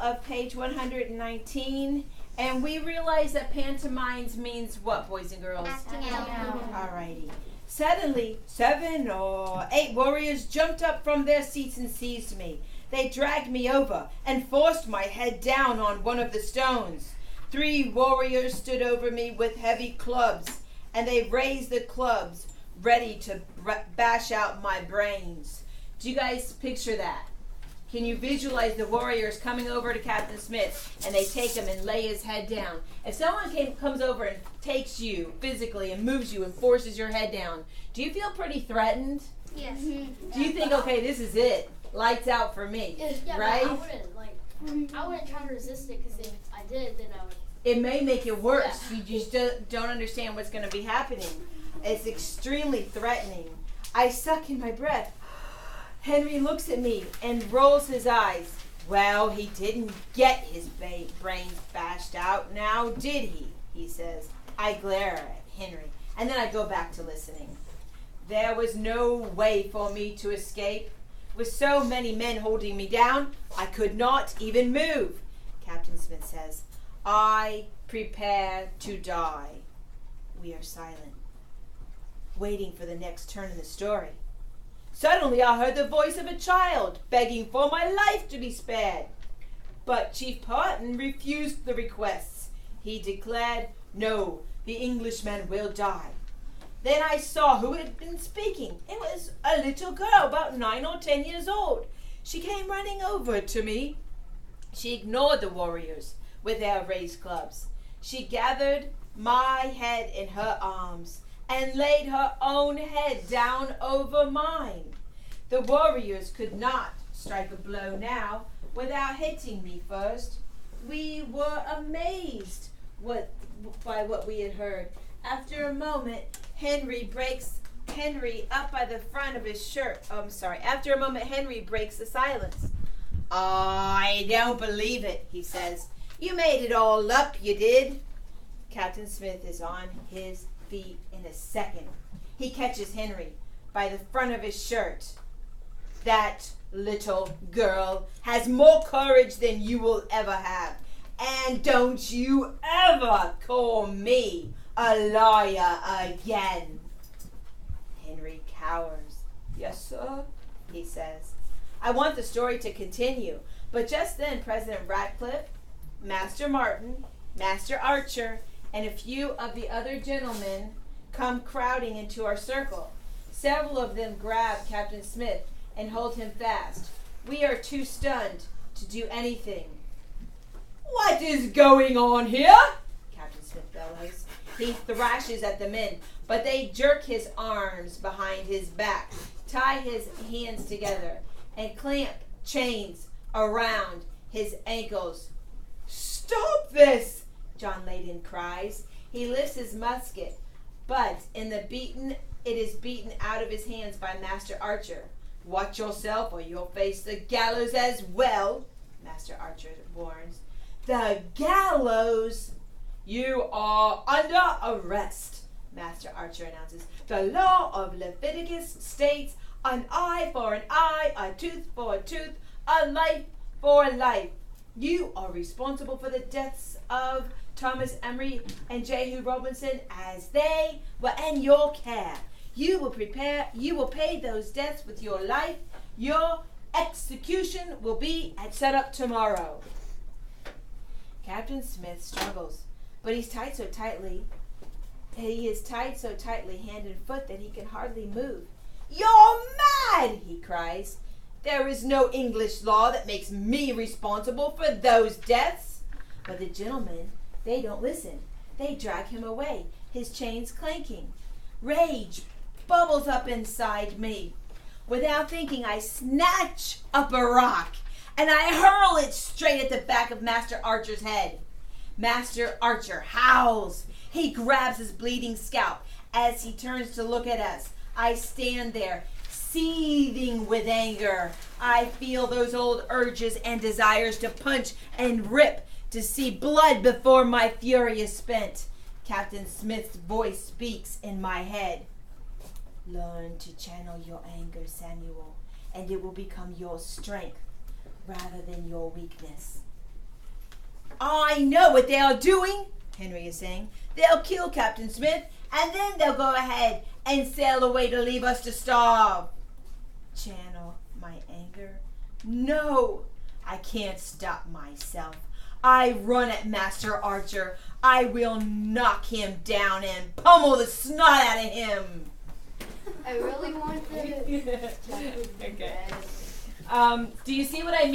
Of page 119, and we realize that pantomimes means what, boys and girls? Acting out. Alrighty. Suddenly, 7 or 8 warriors jumped up from their seats and seized me. They dragged me over and forced my head down on one of the stones. 3 warriors stood over me with heavy clubs, and they raised the clubs, ready to bash out my brains. Do you guys picture that? Can you visualize the warriors coming over to Captain Smith, and they take him and lay his head down? If someone comes over and takes you physically and moves you and forces your head down, do you feel pretty threatened? Yes. Do you think, okay, this is it, lights out for me, yeah, right? I wouldn't try to resist it, because if I did, then I would. It may make it worse. Yeah. You just don't understand what's going to be happening. It's extremely threatening. I suck in my breath. Henry looks at me and rolls his eyes. Well, he didn't get his brains bashed out now, did he? He says. I glare at Henry, and then I go back to listening. There was no way for me to escape. With so many men holding me down, I could not even move. Captain Smith says, I prepare to die. We are silent, waiting for the next turn in the story. Suddenly I heard the voice of a child begging for my life to be spared. But Chief Parton refused the requests. He declared, no, the Englishman will die. Then I saw who had been speaking. It was a little girl about 9 or 10 years old. She came running over to me. She ignored the warriors with their raised clubs. She gathered my head in her arms and laid her own head down over mine. The warriors could not strike a blow now without hitting me first. We were amazed by what we had heard. After a moment, Henry up by the front of his shirt. After a moment, Henry breaks the silence. I don't believe it, he says. You made it all up, you did. Captain Smith is on his feet in a second. He catches Henry by the front of his shirt. That little girl has more courage than you will ever have. And don't you ever call me a liar again. Henry cowers. Yes, sir, he says. I want the story to continue, but just then President Ratcliffe, Master Martin, Master Archer, and a few of the other gentlemen come crowding into our circle. Several of them grab Captain Smith and hold him fast. We are too stunned to do anything. What is going on here? Captain Smith bellows. He thrashes at the men, but they jerk his arms behind his back, tie his hands together, and clamp chains around his ankles. Stop this! John Layden cries. He lifts his musket, but it is beaten out of his hands by Master Archer. Watch yourself or you'll face the gallows as well, Master Archer warns. The gallows? You are under arrest, Master Archer announces. The law of Leviticus states an eye for an eye, a tooth for a tooth, a life for a life. You are responsible for the deaths of Thomas Emery and Jehu Robinson as they were in your care. You will pay those debts with your life. Your execution will be set up tomorrow. Captain Smith struggles, but he is tied so tightly hand and foot that he can hardly move. You're mad, he cries. There is no English law that makes me responsible for those deaths. But the gentlemen, they don't listen. They drag him away, his chains clanking. Rage bubbles up inside me. Without thinking, I snatch up a rock and I hurl it straight at the back of Master Archer's head. Master Archer howls. He grabs his bleeding scalp as he turns to look at us. I stand there, seething with anger. I feel those old urges and desires to punch and rip, to see blood before my fury is spent. Captain Smith's voice speaks in my head. Learn to channel your anger, Samuel, and it will become your strength rather than your weakness. I know what they are doing, Henry is saying. They'll kill Captain Smith, and then they'll go ahead and sail away to leave us to starve. Channel my anger. No, I can't stop myself. I run at Master Archer. I will knock him down and pummel the snot out of him. I really want to. Okay. Do you see what I mean?